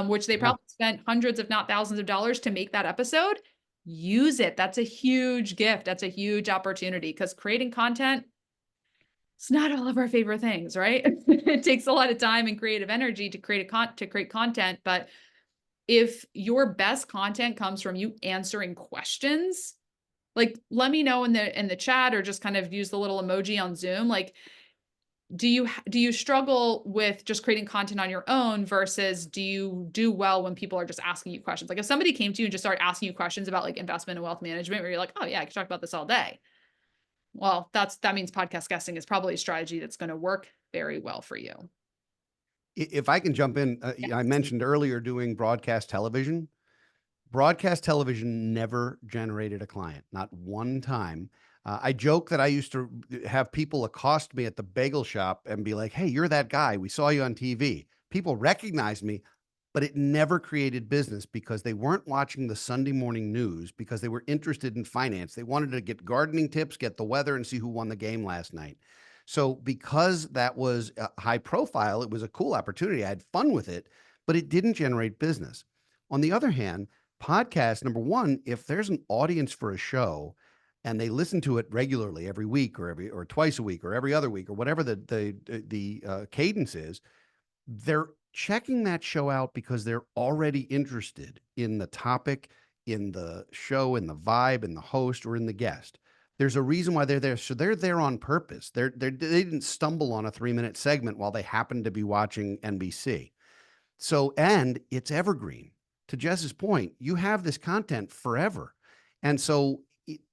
which they Yeah. probably spent hundreds, if not thousands of dollars to make that episode. Use it. That's a huge gift. That's a huge opportunity because creating content, it's not all of our favorite things, right? It takes a lot of time and creative energy to create content. But if your best content comes from you answering questions, like, let me know in the chat or just kind of use the little emoji on Zoom. Like, do you struggle with just creating content on your own versus do you do well when people are just asking you questions? Like if somebody came to you and just started asking you questions about like investment and wealth management, where you're like, oh yeah, I could talk about this all day. Well, that means podcast guesting is probably a strategy that's going to work very well for you. If I can jump in, I mentioned earlier doing broadcast television. Broadcast television never generated a client, not one time. I joke that I used to have people accost me at the bagel shop and be like, "Hey, you're that guy. We saw you on TV." People recognized me, but it never created business because they weren't watching the Sunday morning news because they were interested in finance. They wanted to get gardening tips, get the weather, and see who won the game last night. So, because that was high profile, it was a cool opportunity. I had fun with it, but it didn't generate business. On the other hand, podcast, number one, if there's an audience for a show and they listen to it regularly every week or twice a week or every other week or whatever the cadence is, they're checking that show out because they're already interested in the topic, in the show, in the vibe, in the host, or in the guest. There's a reason why they're there. So they're there on purpose. They didn't stumble on a 3-minute segment while they happened to be watching NBC. So, and it's evergreen. To Jess's point, you have this content forever. And so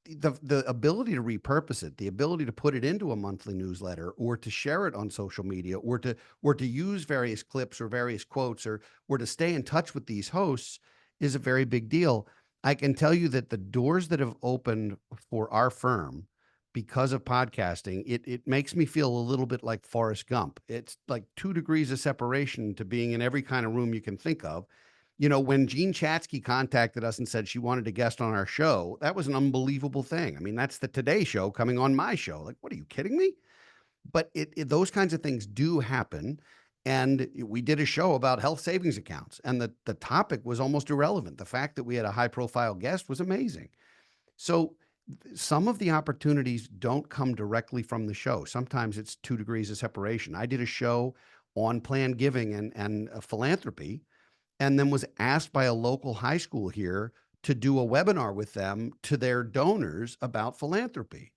the ability to repurpose it, the ability to put it into a monthly newsletter or to share it on social media or to use various clips or various quotes or to stay in touch with these hosts is a very big deal. I can tell you that the doors that have opened for our firm because of podcasting, it makes me feel a little bit like Forrest Gump. It's like 2 degrees of separation to being in every kind of room you can think of. When Jean Chatzky contacted us and said she wanted to guest on our show, that was an unbelievable thing. I mean, that's the Today Show coming on my show. Like, what are you kidding me? But those kinds of things do happen. And we did a show about health savings accounts, and the topic was almost irrelevant. The fact that we had a high profile guest was amazing. So some of the opportunities don't come directly from the show. Sometimes it's 2 degrees of separation. I did a show on planned giving and philanthropy, and then was asked by a local high school here to do a webinar with them to their donors about philanthropy.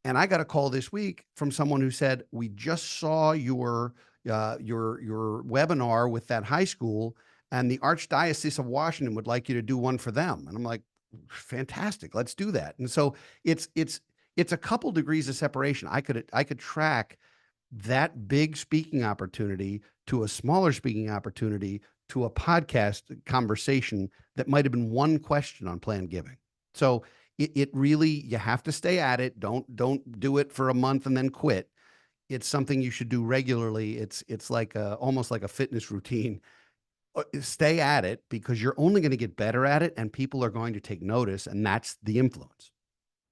And I got a call this week from someone who said, "We just saw your webinar with that high school, and the Archdiocese of Washington would like you to do one for them." And I'm like, "Fantastic, let's do that." And so it's a couple degrees of separation. I could track that big speaking opportunity to a smaller speaking opportunity to a podcast conversation that might have been one question on planned giving. So it really, you have to stay at it. Don't do it for a month and then quit. It's something you should do regularly. It's like almost like a fitness routine. Stay at it because you're only going to get better at it, and people are going to take notice, and that's the influence.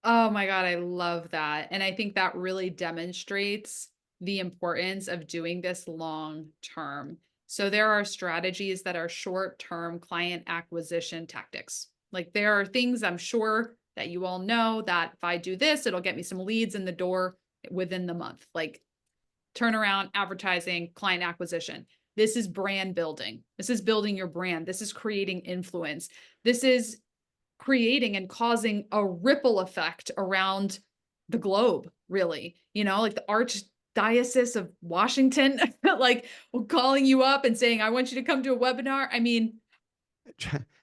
Oh my God, I love that. And I think that really demonstrates the importance of doing this long term. So there are strategies that are short term client acquisition tactics. Like there are things I'm sure that you all know that if I do this, it'll get me some leads in the door within the month. Like turnaround, advertising, client acquisition. This is brand building. This is building your brand. This is creating influence. This is creating and causing a ripple effect around the globe, really. Like the Archdiocese of Washington, like calling you up and saying, I want you to come to a webinar. I mean,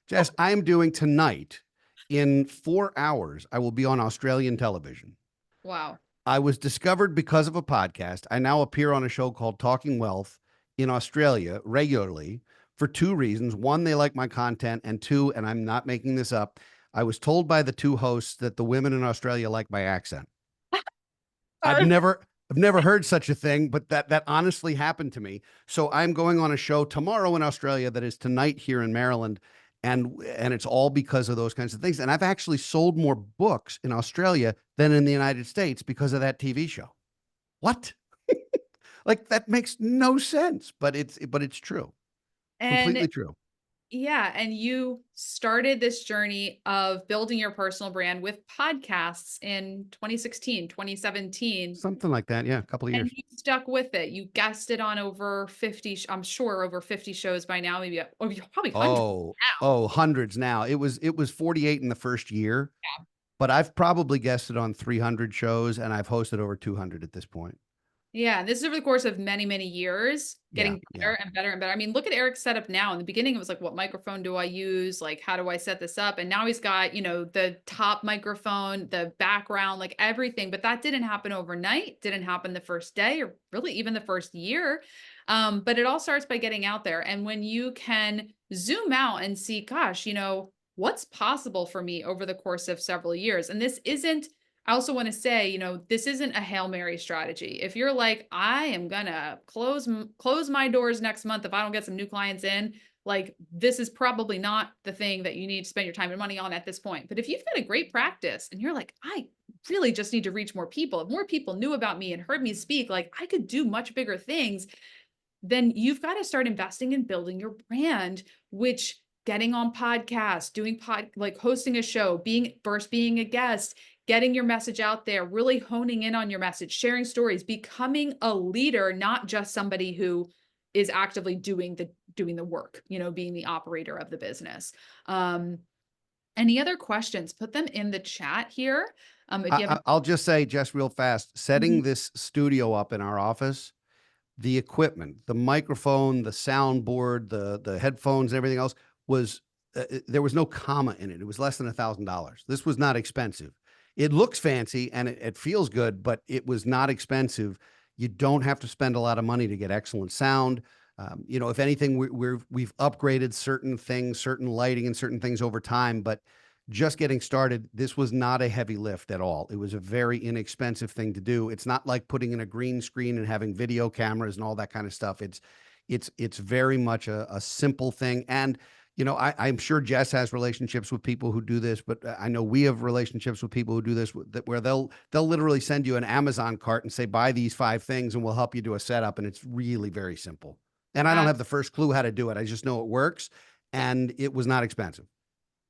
Jess, I am doing tonight in 4 hours. I will be on Australian television. wow. I was discovered because of a podcast. I now appear on a show called Talking Wealth in Australia regularly for two reasons. One, they like my content, and two, and I'm not making this up, I was told by the two hosts that the women in Australia like my accent. I've Uh, never I've never heard such a thing, but that honestly happened to me. So I'm going on a show tomorrow in Australia that is tonight here in Maryland, and it's all because of those kinds of things. And I've actually sold more books in Australia than in the United States because of that TV show. What? Like that makes no sense, but it's true. and Completely true. yeah, and you started this journey of building your personal brand with podcasts in 2016, 2017. Something like that. Yeah, a couple of And years. you stuck with it. You guested on over 50 I'm sure over 50 shows by now, maybe, probably hundreds now. Hundreds now. It was 48 in the first year, but I've probably guested on 300 shows and I've hosted over 200 at this point. Yeah, this is over the course of many, many years, Yeah, getting yeah. better and better and better. I mean, look at Eric's setup now. In the beginning, it was like, what microphone do I use? Like, how do I set this up? And now he's got, the top microphone, the background, like everything. But that didn't happen overnight, didn't happen the first day or really even the first year. But it all starts by getting out there. And when you can zoom out and see, gosh, what's possible for me over the course of several years. And this isn't I also want to say, this isn't a Hail Mary strategy. If you're like, I am gonna close my doors next month if I don't get some new clients in, like this is probably not the thing that you need to spend your time and money on at this point. But if you've got a great practice and you're like, I really just need to reach more people, if more people knew about me and heard me speak, like I could do much bigger things, then you've got to start investing in building your brand, which getting on podcasts, doing like hosting a show, being a guest, getting your message out there, really honing in on your message, sharing stories, becoming a leader, not just somebody who is actively doing the work, being the operator of the business. Um, any other questions? Put them in the chat here. If you have I'll just say, just real fast, setting Mhm. this studio up in our office, the equipment, the microphone, the soundboard, the headphones, and everything else was there was no comma in it. It was less than $1,000. This was not expensive. It looks fancy and it feels good, but it was not expensive. You don't have to spend a lot of money to get excellent sound. If anything, we've upgraded certain things, certain lighting, and certain things over time, but just getting started, this was not a heavy lift at all. It was a very inexpensive thing to do. It's not like putting in a green screen and having video cameras and all that kind of stuff. It's very much a simple thing. And I'm sure Jess has relationships with people who do this, but I know we have relationships with people who do this where they'll literally send you an Amazon cart and say buy these 5 things and we'll help you do a setup, and it's really very simple. And I don't have the first clue how to do it. I just know it works, and it was not expensive.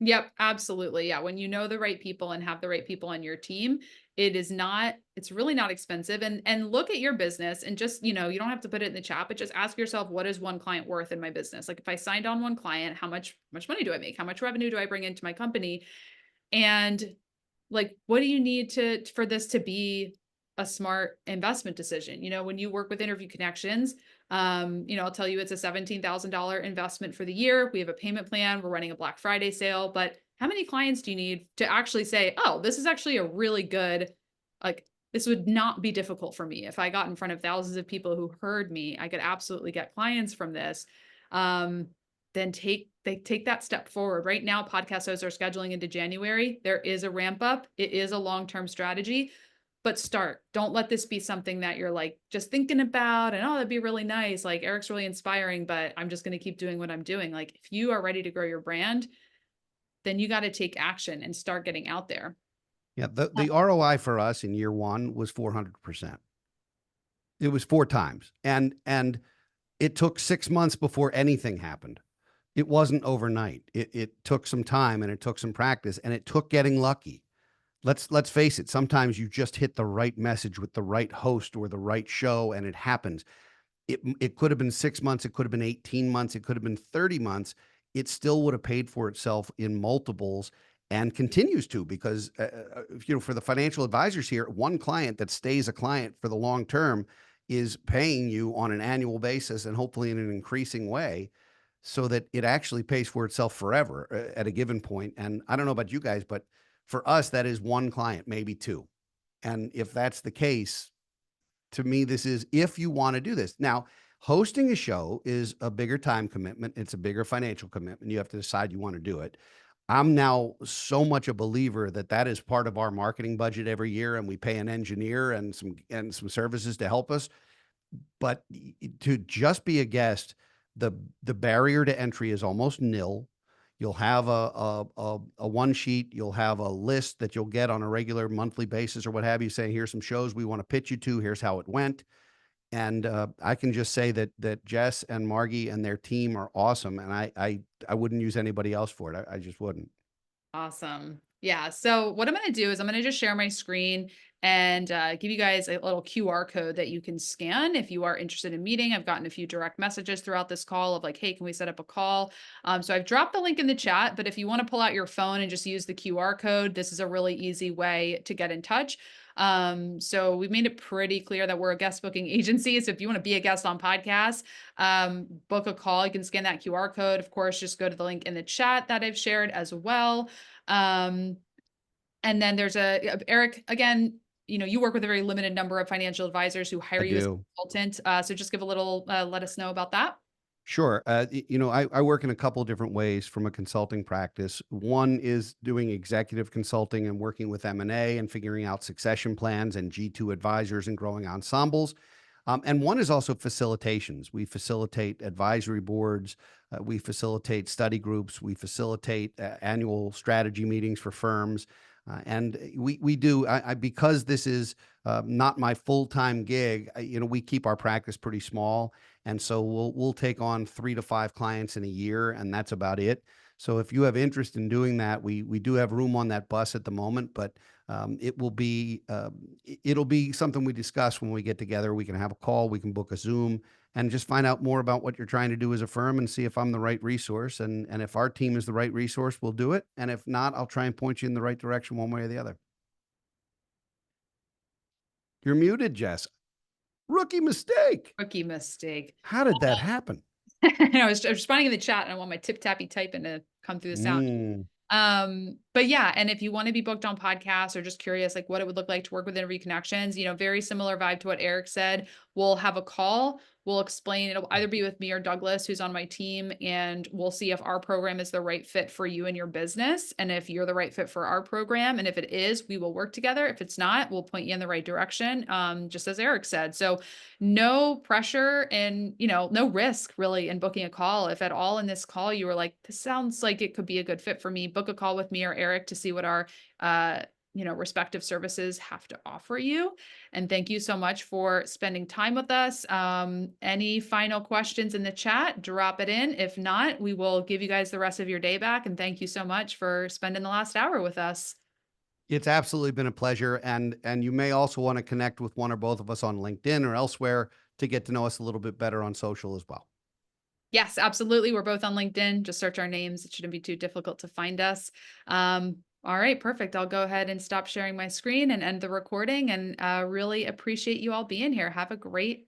Yep, absolutely. Yeah, when you know the right people and have the right people on your team, it's really not expensive. And look at your business and just, you don't have to put it in the chat, but just ask yourself, what is one client worth in my business? Like if I signed on one client, how much money do I make? How much revenue do I bring into my company? And like, what do you need for this to be a smart investment decision? When you work with Interview Connections, I'll tell you it's a $17,000 investment for the year. We have a payment plan. We're running a Black Friday sale, but how many clients do you need to actually say, oh, this is actually a really good, like, this would not be difficult for me. If I got in front of thousands of people who heard me, I could absolutely get clients from this. Um, then take that step forward. Right now, podcast hosts are scheduling into January. There is a ramp up. It is a long-term strategy, but start. Don't let this be something that you're like just thinking about and oh, that'd be really nice. Like Eric's really inspiring, but I'm just going to keep doing what I'm doing. Like if you are ready to grow your brand, then you got to take action and start getting out there. Yeah, the ROI for us in year 1 was 400%. It was 4 times, and it took 6 months before anything happened. It wasn't overnight. It took some time, and it took some practice, and it took getting lucky. Let's face it, sometimes you just hit the right message with the right host or the right show, and it happens. It could have been 6 months, it could have been 18 months, it could have been 30 months. It still would have paid for itself in multiples and continues to because, for the financial advisors here, one client that stays a client for the long term is paying you on an annual basis and hopefully in an increasing way so that it actually pays for itself forever at a given point. And I don't know about you guys, but for us, that is one client, maybe two. And if that's the case, to me, this is if you want to do this. Now, hosting a show is a bigger time commitment. It's a bigger financial commitment. You have to decide you want to do it. I'm now so much a believer that that is part of our marketing budget every year, and we pay an engineer and some services to help us. But to just be a guest, the barrier to entry is almost nil. You'll have a one sheet. You'll have a list that you'll get on a regular monthly basis or what have you, saying, "Here's some shows we want to pitch you to. Here's how it went." And I can just say that Jess and Margie and their team are awesome, and I wouldn't use anybody else for it. I just wouldn't. Awesome. Yeah. So what I'm going to do is I'm going to just share my screen and give you guys a little QR code that you can scan if you are interested in meeting. I've gotten a few direct messages throughout this call of like, hey, can we set up a call? So I've dropped the link in the chat, but if you want to pull out your phone and just use the QR code, this is a really easy way to get in touch. So we've made it pretty clear that we're a guest booking agency. So if you want to be a guest on podcasts, book a call, you can scan that QR code. Of course, just go to the link in the chat that I've shared as well. Um, and then there's Eric, again, you work with a very limited number of financial advisors who hire I you as a do. consultant. So just give a little, let us know about that. Sure. I work in a couple of different ways from a consulting practice. One is doing executive consulting and working with M&A and figuring out succession plans and G2 advisors and growing ensembles. And one is also facilitations. We facilitate advisory boards. We facilitate study groups. We facilitate annual strategy meetings for firms. And we do because this is not my full-time gig. We keep our practice pretty small, and so we'll take on 3 to 5 clients in a year, and that's about it. So if you have interest in doing that, we do have room on that bus at the moment, but it'll be something we discuss when we get together. We can have a call, we can book a Zoom, and just find out more about what you're trying to do as a firm and see if I'm the right resource. And if our team is the right resource, we'll do it. And if not, I'll try and point you in the right direction one way or the other. You're muted, Jess. Rookie mistake. Rookie mistake. How did that happen? I was responding in the chat and I want my tip tappy typing to come through the sound. Mm, But yeah, and if you want to be booked on podcasts or just curious like what it would look like to work with Interview Connections, very similar vibe to what Eric said. We'll have a call. We'll explain. It'll either be with me or Douglas, who's on my team, and we'll see if our program is the right fit for you and your business, and if you're the right fit for our program. And if it is, we will work together. If it's not, we'll point you in the right direction. Just as Eric said. So no pressure and no risk really in booking a call. If at all in this call you were like, this sounds like it could be a good fit for me, book a call with me or Eric to see what our respective services have to offer you. And thank you so much for spending time with us. Any final questions in the chat, drop it in. If not, we will give you guys the rest of your day back. And thank you so much for spending the last hour with us. it's absolutely been a pleasure. And you may also want to connect with one or both of us on LinkedIn or elsewhere to get to know us a little bit better on social as well. Yes, absolutely. We're both on LinkedIn. Just search our names. It shouldn't be too difficult to find us. All right, perfect. I'll go ahead and stop sharing my screen and end the recording, and really appreciate you all being here. Have a great